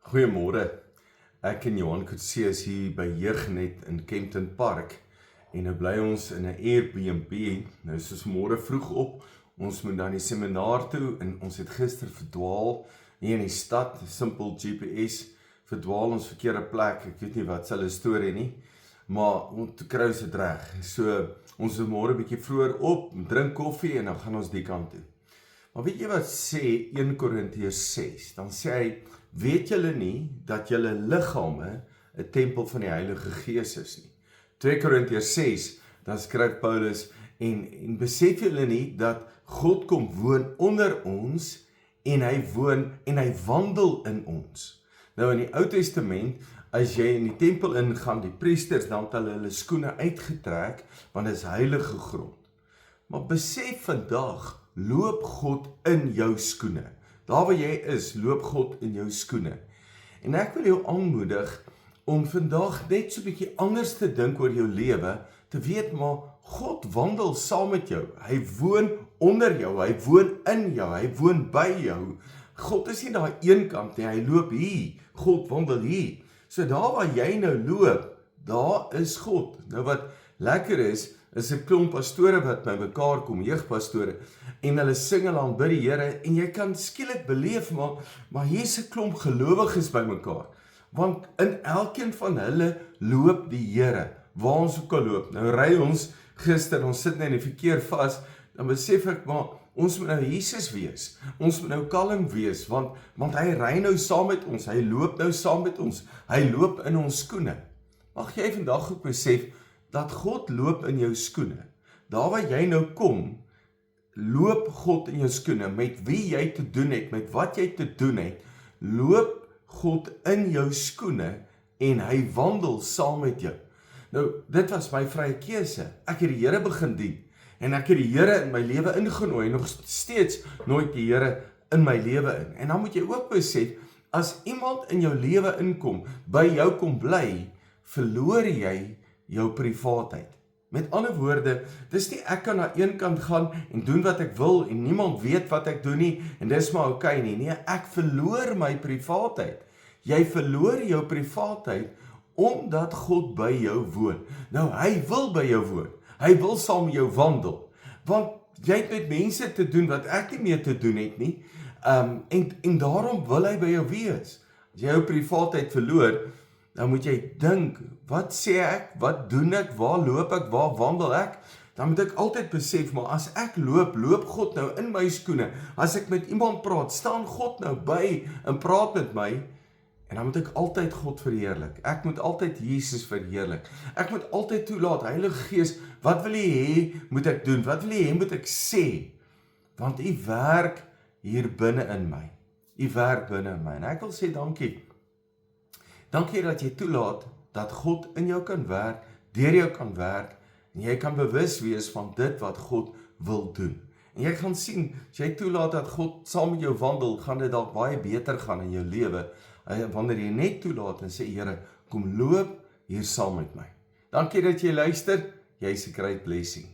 Goeiemôre. Ek en Johan Kutse is hier by Jeugnet in Kempton Park en nou bly ons in 'n Airbnb. Nou soos môre vroeg op, ons moet dan die seminaar toe en ons het gister verdwaal hier in die stad, simpel GPS, verdwaal ons verkeerde plek. Ek weet nie wat hulle storie nie, maar ons kry dit reg. So ons is môre 'n bietjie vroeër op, drink koffie en dan gaan ons die kant toe. Maar weet jy wat sê 1 Korintiërs 6? Dan sê hy, weet julle nie dat julle liggame 'n tempel van die Heilige Gees is nie? 2 Korintiërs 6, dan skryf Paulus, en besef julle nie dat God kom woon onder ons en hy woon en hy wandel in ons. Nou in die Ou Testament, as jy in die tempel ingaan, die priesters, dan het hulle skoene uitgetrek, want dit is heilige grond. Maar besef vandag, loop God in jou skoene. Daar waar jy is, loop God in jou skoene. En ek wil jou aanmoedig om vandag net so 'n bietjie anders te dink oor jou lewe, te weet maar God wandel saam met jou. Hy woon onder jou, hy woon in jou, hy woon by jou. God is nie daar een kant nie, hy loop hier. God wandel hier. So daar waar jy nou loop, daar is God. Nou wat lekker is 'n klomp pastore wat by mekaar kom, jeugpastore, en hulle sing hulle aanbid die Here, en jy kan skielik beleef, maar hier's 'n klomp gelowiges by mekaar, want in elkeen van hulle loop die Here, waar ons ook al loop. Nou ry ons gister, ons sit net in die verkeer vas, dan besef ek, maar ons moet nou Jesus wees, ons moet nou kalm wees, want hy ry nou saam met ons, hy loop nou saam met ons, hy loop in ons skoene. Mag jy vandag ook besef, dat God loop in jou skoene. Daar waar jy nou kom, loop God in jou skoene, met wie jy te doen het, met wat jy te doen het, loop God in jou skoene, en hy wandel saam met jou. Nou, dit was my vrye keuse. Ek het die Here begin dien, en ek het die Here in my lewe ingenooi, en nog steeds nooit die Here in my lewe in. En dan moet jy ook besef, as iemand in jou lewe inkom, by jou kom bly, verloor jy jou privaatheid. Met ander woorde, dis nie ek kan na een kant gaan en doen wat ek wil en niemand weet wat ek doen nie en dis maar okay nie. Nee, ek verloor my privaatheid. Jy verloor jou privaatheid omdat God by jou woon. Nou, hy wil by jou woon. Hy wil saam met jou wandel. Want jy het met mense te doen wat ek nie meer te doen het nie. En daarom wil hy by jou wees. As jy jou privaatheid verloor, dan moet jy dink, wat sê ek, wat doen ek, waar loop ek, waar wandel ek? Dan moet ek altyd besef, maar as ek loop God nou in my skoene. As ek met iemand praat, staan God nou by en praat met my. En dan moet ek altyd God verheerlik. Ek moet altyd Jesus verheerlik. Ek moet altyd toelaat, Heilige Gees, wat wil jy hê moet ek doen? Wat wil jy hê moet ek sê? Want U werk hier binne in my. U werk binne in my. En ek wil sê dankie. Dankie dat jy toelaat dat God in jou kan werk, deur jou kan werk, en jy kan bewus wees van dit wat God wil doen. En jy gaan sien, as jy toelaat dat God saam met jou wandel, gaan dit dalk baie beter gaan in jou lewe, wanneer jy net toelaat en sê, Here, kom loop hier saam met my. Dankie dat jy luister, jy's 'n great blessing.